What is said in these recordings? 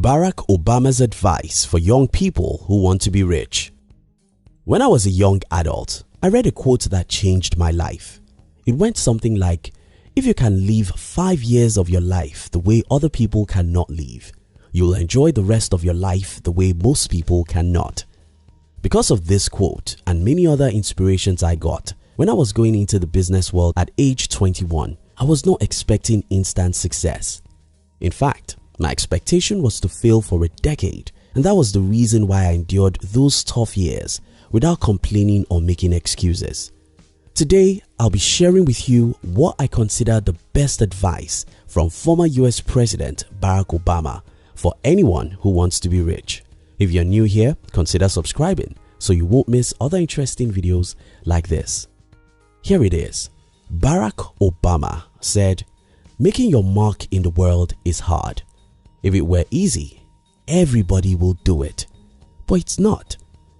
Barack Obama's advice for young people who want to be rich. When I was a young adult, I read a quote that changed my life. It went something like, if you can live 5 years of your life the way other people cannot live, you'll enjoy the rest of your life the way most people cannot. Because of this quote and many other inspirations I got, when I was going into the business world at age 21, I was not expecting instant success. In fact, my expectation was to fail for a decade, and that was the reason why I endured those tough years without complaining or making excuses. Today, I'll be sharing with you what I consider the best advice from former US President Barack Obama for anyone who wants to be rich. If you're new here, consider subscribing so you won't miss other interesting videos like this. Here it is. Barack Obama said, "Making your mark in the world is hard. If it were easy, everybody will do it. But it's not.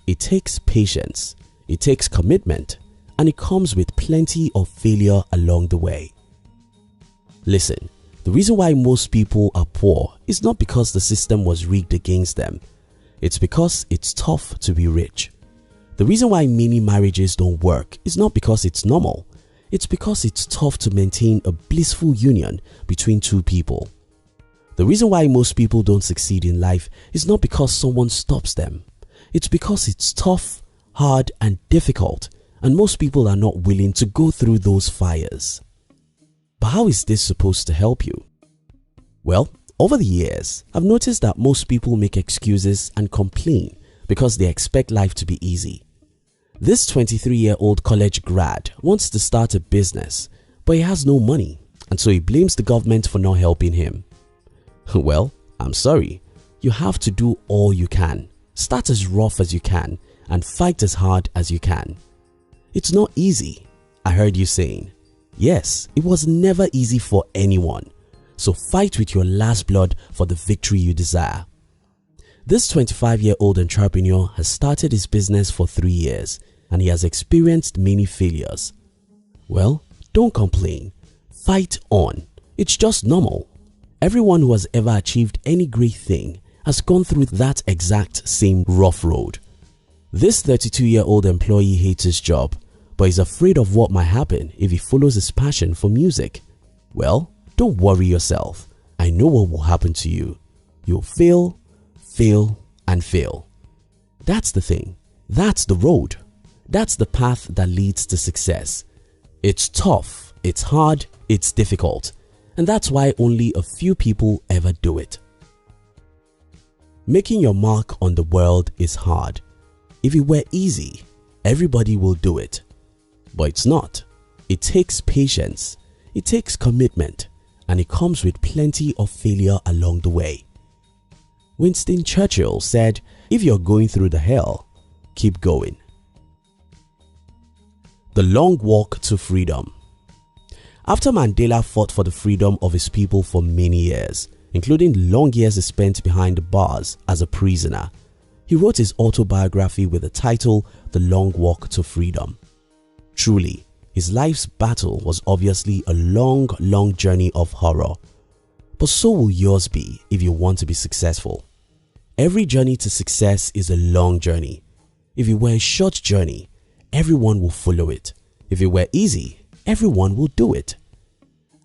It takes patience, it takes commitment, and it comes with plenty of failure along the way." Listen, the reason why most people are poor is not because the system was rigged against them. It's because it's tough to be rich. The reason why many marriages don't work is not because it's normal. It's because it's tough to maintain a blissful union between two people. The reason why most people don't succeed in life is not because someone stops them. It's because it's tough, hard, and difficult, and most people are not willing to go through those fires. But how is this supposed to help you? Well, over the years, I've noticed that most people make excuses and complain because they expect life to be easy. This 23-year-old college grad wants to start a business, but he has no money, and so he blames the government for not helping him. Well, I'm sorry, you have to do all you can. Start as rough as you can and fight as hard as you can. It's not easy, I heard you saying. Yes, it was never easy for anyone. So fight with your last blood for the victory you desire. This 25-year-old entrepreneur has started his business for 3 years and he has experienced many failures. Well, don't complain. Fight on. It's just normal. Everyone who has ever achieved any great thing has gone through that exact same rough road. This 32-year-old employee hates his job, but is afraid of what might happen if he follows his passion for music. Well, don't worry yourself. I know what will happen to you. You'll fail, fail, and fail. That's the thing. That's the road. That's the path that leads to success. It's tough, it's hard, it's difficult. And that's why only a few people ever do it. Making your mark on the world is hard. If it were easy, everybody will do it. But it's not. It takes patience, it takes commitment, and it comes with plenty of failure along the way. Winston Churchill said, "If you're going through the hell, keep going." The long walk to freedom. After Mandela fought for the freedom of his people for many years, including long years he spent behind the bars as a prisoner, he wrote his autobiography with the title The Long Walk to Freedom. Truly, his life's battle was obviously a long journey of horror. But so will yours be if you want to be successful. Every journey to success is a long journey. If it were a short journey, everyone will follow it. If it were easy, everyone will do it.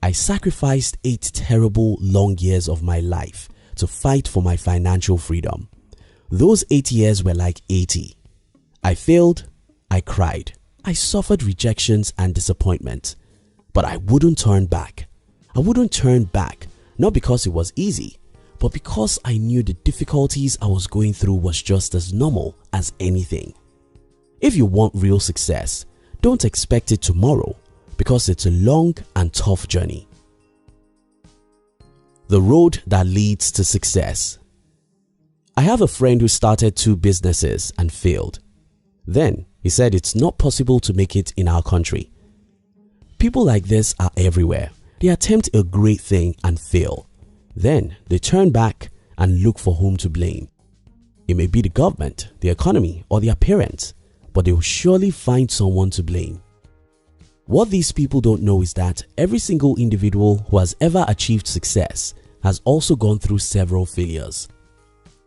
I sacrificed 8 terrible long years of my life to fight for my financial freedom. Those 8 years were like 80. I failed, I cried, I suffered rejections and disappointment, but I wouldn't turn back. I wouldn't turn back, not because it was easy, but because I knew the difficulties I was going through was just as normal as anything. If you want real success, don't expect it tomorrow, because it's a long and tough journey. The road that leads to success. I have a friend who started 2 businesses and failed. Then he said it's not possible to make it in our country. People like this are everywhere. They attempt a great thing and fail. Then they turn back and look for whom to blame. It may be the government, the economy, or their parents, but they will surely find someone to blame. What these people don't know is that every single individual who has ever achieved success has also gone through several failures.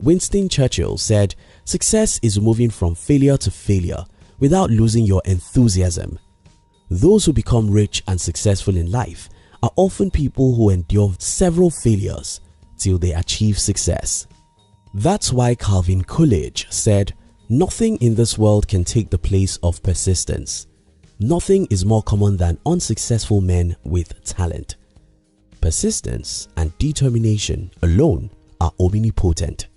Winston Churchill said, "Success is moving from failure to failure without losing your enthusiasm." Those who become rich and successful in life are often people who endure several failures till they achieve success. That's why Calvin Coolidge said, "Nothing in this world can take the place of persistence. Nothing is more common than unsuccessful men with talent. Persistence and determination alone are omnipotent."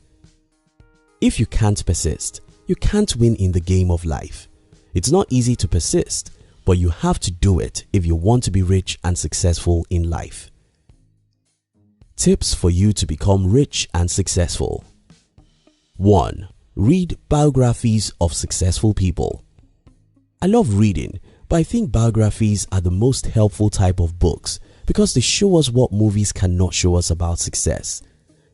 If you can't persist, you can't win in the game of life. It's not easy to persist, but you have to do it if you want to be rich and successful in life. Tips for you to become rich and successful. 1. Read biographies of successful people. I love reading, but I think biographies are the most helpful type of books because they show us what movies cannot show us about success.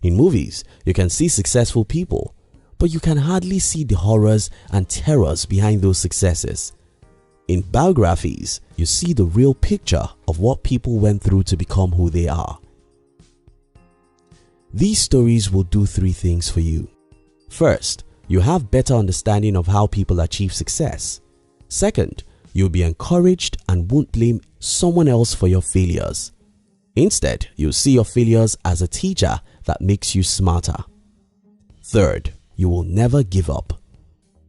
In movies, you can see successful people, but you can hardly see the horrors and terrors behind those successes. In biographies, you see the real picture of what people went through to become who they are. These stories will do 3 things for you. First, you have better understanding of how people achieve success. Second, you'll be encouraged and won't blame someone else for your failures. Instead, you'll see your failures as a teacher that makes you smarter. Third, you will never give up.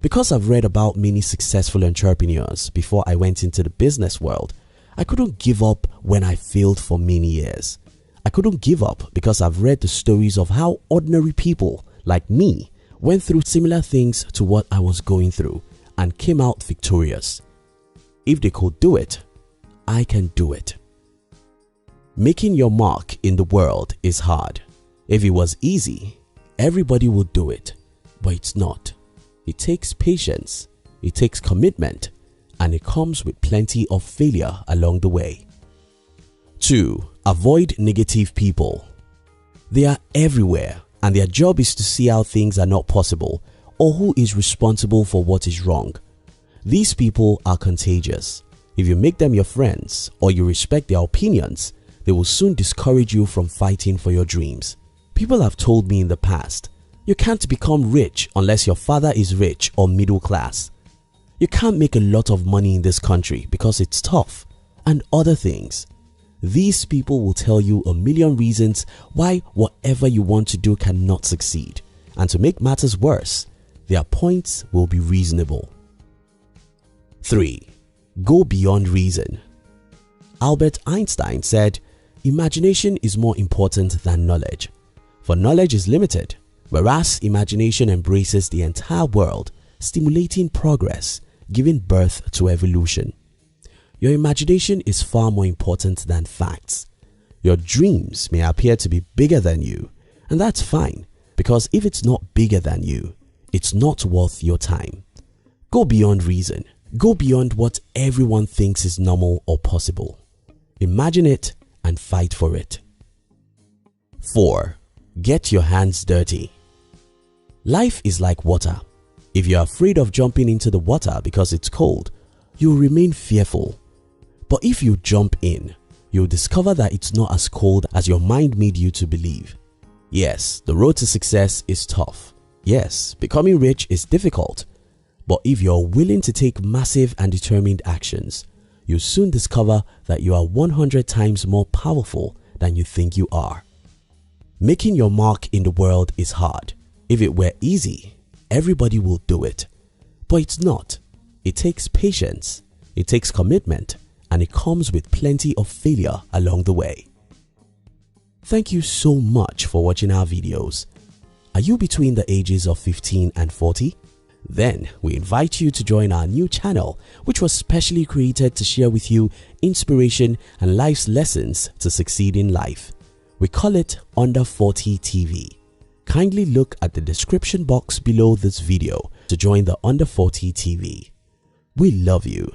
Because I've read about many successful entrepreneurs before I went into the business world, I couldn't give up when I failed for many years. I couldn't give up because I've read the stories of how ordinary people like me went through similar things to what I was going through and came out victorious. If they could do it, I can do it. Making your mark in the world is hard. If it was easy, everybody would do it, but it's not. It takes patience, it takes commitment, and it comes with plenty of failure along the way. 2. Avoid negative people. They are everywhere, and their job is to see how things are not possible or who is responsible for what is wrong. These people are contagious. If you make them your friends or you respect their opinions, they will soon discourage you from fighting for your dreams. People have told me in the past, "You can't become rich unless your father is rich or middle class. You can't make a lot of money in this country because it's tough," and other things. These people will tell you a million reasons why whatever you want to do cannot succeed, and to make matters worse, their points will be reasonable. 3. Go beyond reason. Albert Einstein said, "Imagination is more important than knowledge, for knowledge is limited, whereas imagination embraces the entire world, stimulating progress, giving birth to evolution." Your imagination is far more important than facts. Your dreams may appear to be bigger than you, and that's fine, because if it's not bigger than you, it's not worth your time. Go beyond reason. Go beyond what everyone thinks is normal or possible. Imagine it and fight for it. 4. Get your hands dirty. Life is like water. If you're afraid of jumping into the water because it's cold, you'll remain fearful. But if you jump in, you'll discover that it's not as cold as your mind made you to believe. Yes, the road to success is tough. Yes, becoming rich is difficult. But if you're willing to take massive and determined actions, you'll soon discover that you are 100 times more powerful than you think you are. Making your mark in the world is hard. If it were easy, everybody will do it. But it's not. It takes patience, it takes commitment, and it comes with plenty of failure along the way. Thank you so much for watching our videos. Are you between the ages of 15 and 40? Then we invite you to join our new channel, which was specially created to share with you inspiration and life's lessons to succeed in life. We call it Under 40 TV. Kindly look at the description box below this video to join the Under 40 TV. We love you.